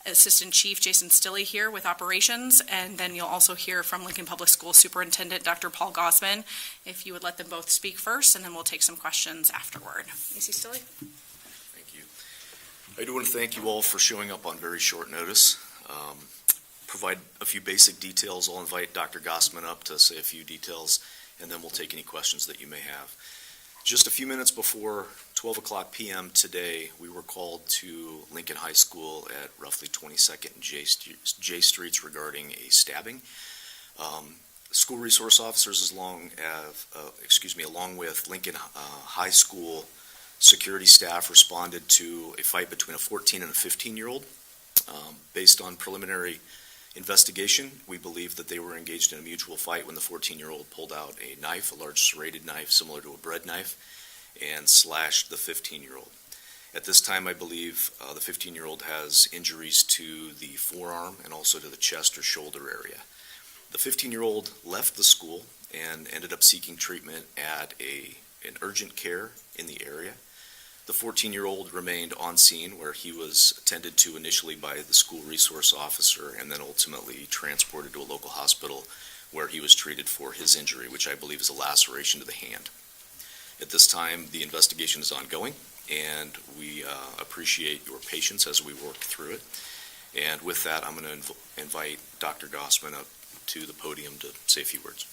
Assistant Chief Jason Stilley here with operations, and then you'll also hear from Lincoln Public Schools Superintendent Dr. Paul Gosman. If you would let them both speak first, and then we'll take some questions afterward. AC Stilley. Thank you. I do want to thank you all for showing up on very short notice. Provide a few basic details. I'll invite Dr. Gosman up to say a few details, and then we'll take any questions that you may have. Just a few minutes before 12 o'clock p.m. today, we were called to Lincoln High School at roughly 22nd and J Streets regarding a stabbing. School resource officers, along with Lincoln High School security staff, responded to a fight between a 14 and a 15-year-old. Based on preliminary investigation, we believe that they were engaged in a mutual fight when the 14-year-old pulled out a knife, a large serrated knife similar to a bread knife, and slashed the 15-year-old. At this time, I believe the 15-year-old has injuries to the forearm and also to the chest or shoulder area. The 15-year-old left the school and ended up seeking treatment at an urgent care in the area. The 14-year-old remained on scene, where he was attended to initially by the school resource officer and then ultimately transported to a local hospital where he was treated for his injury, which I believe is a laceration to the hand. At this time, the investigation is ongoing, and we appreciate your patience as we work through it. And with that, I'm going to invite Dr. Gosman up to the podium to say a few words.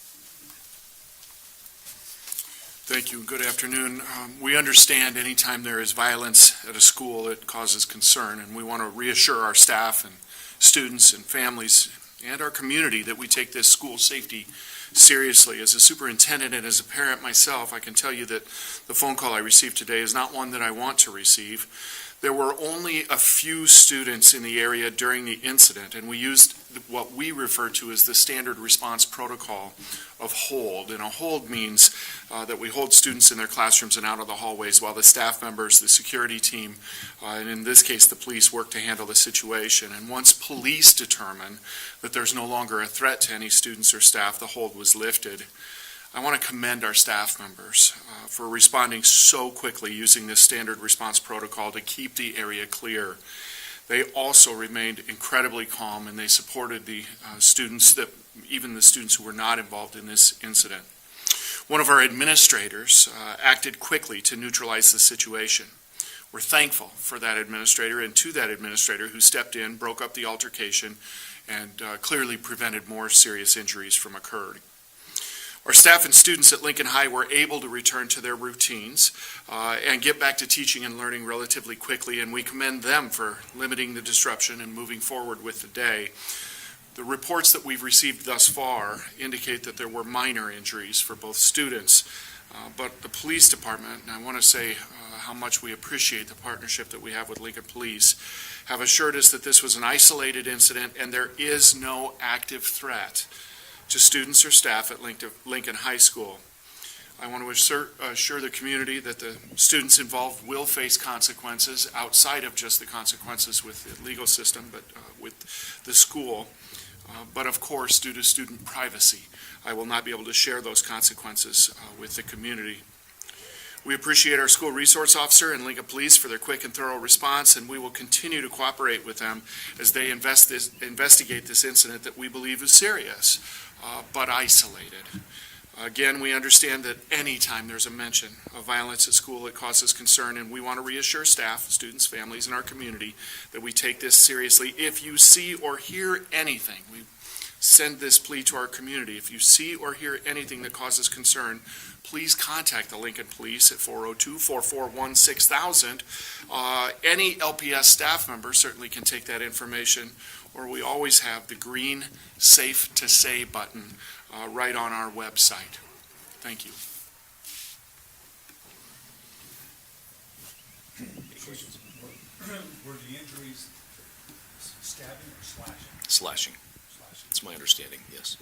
Thank you. Good afternoon. We understand anytime there is violence at a school, it causes concern, and we want to reassure our staff and students and families and our community that we take this school safety seriously. As a superintendent and as a parent myself, I can tell you that the phone call I received today is not one that I want to receive. There were only a few students in the area during the incident, and we used what we refer to as the standard response protocol of hold. And a hold means that we hold students in their classrooms and out of the hallways while the staff members, the security team, and in this case the police, work to handle the situation. And once police determine that there's no longer a threat to any students or staff, the hold was lifted. I want to commend our staff members for responding so quickly using this standard response protocol to keep the area clear. They also remained incredibly calm, and they supported the students, even the students who were not involved in this incident. One of our administrators acted quickly to neutralize the situation. We're thankful for that administrator and to that administrator who stepped in, broke up the altercation, and clearly prevented more serious injuries from occurring. Our staff and students at Lincoln High were able to return to their routines and get back to teaching and learning relatively quickly, and we commend them for limiting the disruption and moving forward with the day. The reports that we've received thus far indicate that there were minor injuries for both students, but the police department, and I want to say how much we appreciate the partnership that we have with Lincoln Police, have assured us that this was an isolated incident and there is no active threat to students or staff at Lincoln High School. I want to assure the community that the students involved will face consequences outside of just the consequences with the legal system, but with the school. But of course, due to student privacy, I will not be able to share those consequences with the community. We appreciate our school resource officer and Lincoln Police for their quick and thorough response, and we will continue to cooperate with them as they investigate this incident that we believe is serious, but isolated. Again, we understand that any time there's a mention of violence at school, it causes concern, and we want to reassure staff, students, families, and our community that we take this seriously. If you see or hear anything, we send this plea to our community. If you see or hear anything that causes concern, please contact the Lincoln Police at 402-441-6000. Any LPS staff member certainly can take that information, or we always have the green Safe to Say button right on our website. Thank you. Were the injuries stabbing or slashing? Slashing. That's my understanding, yes.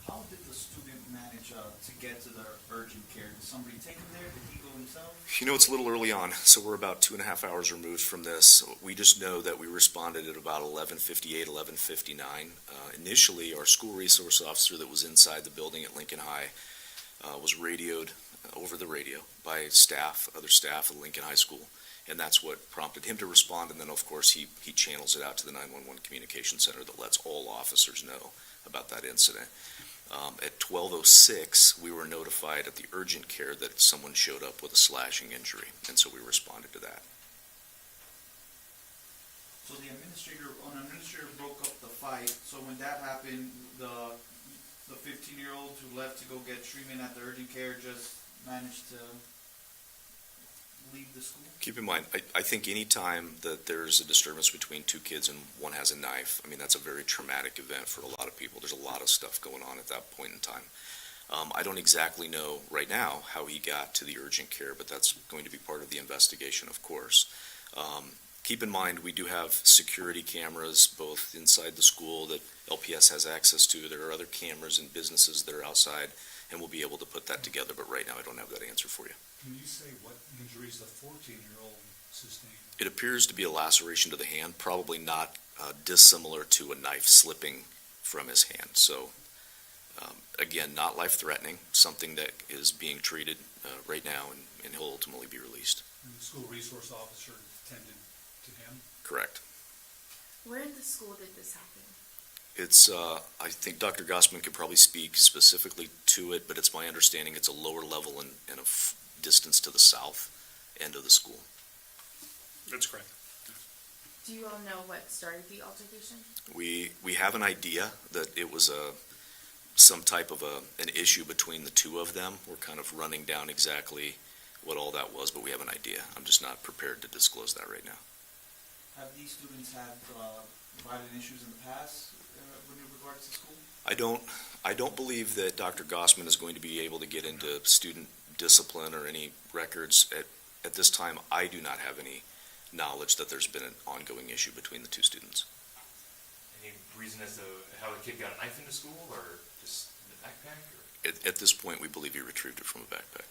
How did the student manage to get to the urgent care? Did somebody take him there? Did he go himself? You know, it's a little early on, so we're about 2.5 hours removed from this. We just know that we responded at about 11:58, 11:59. Initially, our school resource officer that was inside the building at Lincoln High was radioed over the radio by other staff at Lincoln High School, And that's what prompted him to respond, and then, of course, he channels it out to the 911 communication center that lets all officers know about that incident. At 12:06, we were notified at the urgent care that someone showed up with a slashing injury, and so we responded to that. So the administrator broke up the fight, so when that happened, the 15-year-old who left to go get treatment at the urgent care just managed to leave the school? Keep in mind, I think any time that there's a disturbance between two kids and one has a knife, I mean, that's a very traumatic event for a lot of people. There's a lot of stuff going on at that point in time. I don't exactly know right now how he got to the urgent care, but that's going to be part of the investigation, of course. Keep in mind, we do have security cameras both inside the school that LPS has access to. There are other cameras in businesses that are outside, and we'll be able to put that together, but right now I don't have that answer for you. Can you say what injuries the 14-year-old sustained? It appears to be a laceration to the hand, probably not dissimilar to a knife slipping from his hand. So, again, not life-threatening, something that is being treated right now, and he'll ultimately be released. And the school resource officer tended to him? Correct. Where in the school did this happen? It's, I think Dr. Gossman could probably speak specifically to it, but it's my understanding it's a lower level and a distance to the south end of the school. That's correct. Do you all know what started the altercation? We have an idea that it was some type of an issue between the two of them. We're kind of running down exactly what all that was, but we have an idea. I'm just not prepared to disclose that right now. Have these students had violent issues in the past in regards to school? I don't believe that Dr. Gossman is going to be able to get into student discipline or any records. At this time, I do not have any knowledge that there's been an ongoing issue between the two students. Any reason as to how the kid got a knife into school, or just in the backpack? Or At this point, we believe he retrieved it from a backpack.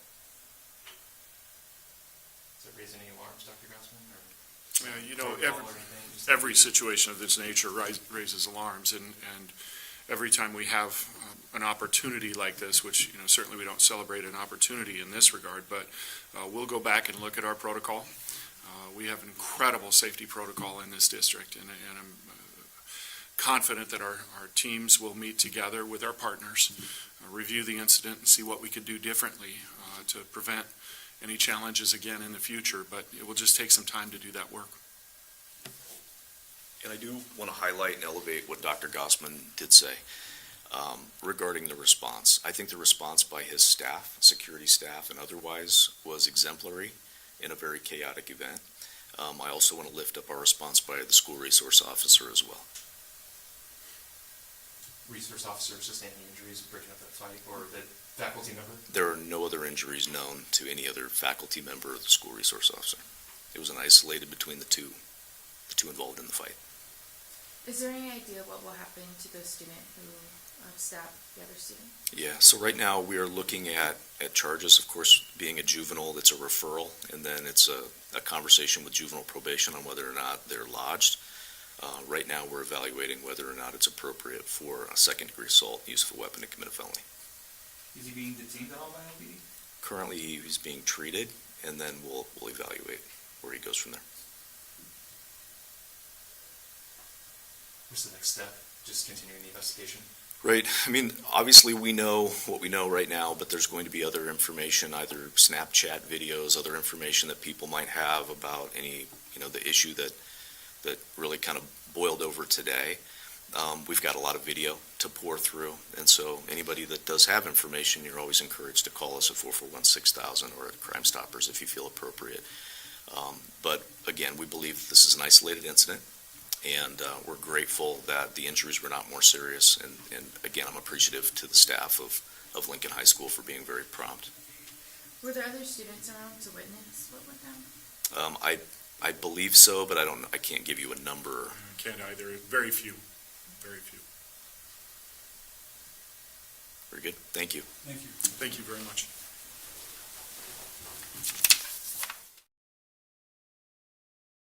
does it raise any alarms, Dr. Gossman? Or You know, protocol or anything? Just- every situation of this nature raises alarms, and every time we have an opportunity like this, which, you know, certainly we don't celebrate an opportunity in this regard, but we'll go back and look at our protocol. We have an incredible safety protocol in this district, and I'm confident that our teams will meet together with our partners, review the incident, and see what we could do differently to prevent any challenges again in the future, but it will just take some time to do that work. And I do want to highlight and elevate what Dr. Gossman did say regarding the response. I think the response by his staff, security staff and otherwise, was exemplary in a very chaotic event. I also want to lift up our response by the school resource officer as well. Resource officer sustained any injuries breaking up that fight, or the faculty member? There are no other injuries known to any other faculty member or the school resource officer. It was an isolated between the two involved in the fight. Is there any idea what will happen to the student who stabbed the other student? Yeah, so right now we are looking at charges, of course, being a juvenile, that's a referral, and then it's a conversation with juvenile probation on whether or not they're lodged. Right now, we're evaluating whether or not it's appropriate for a second-degree assault, use of a weapon to commit a felony. Is he being detained at all by LPD? Currently, he's being treated, and then we'll evaluate where he goes from there. What's the next step? Just continuing the investigation? Right. I mean, obviously, we know what we know right now, but there's going to be other information, either Snapchat videos, other information that people might have about any, the issue that really kind of boiled over today. We've got a lot of video to pour through, and so anybody that does have information, you're always encouraged to call us at 441-6000 or at Crime Stoppers if you feel appropriate. But again, we believe this is an isolated incident, and we're grateful that the injuries were not more serious. And again, I'm appreciative to the staff of Lincoln High School for being very prompt. Were there other students around to witness what went down? I believe so, but I can't give you a number. Can't either. Very few. Very few. Very good. Thank you. Thank you. Thank you very much.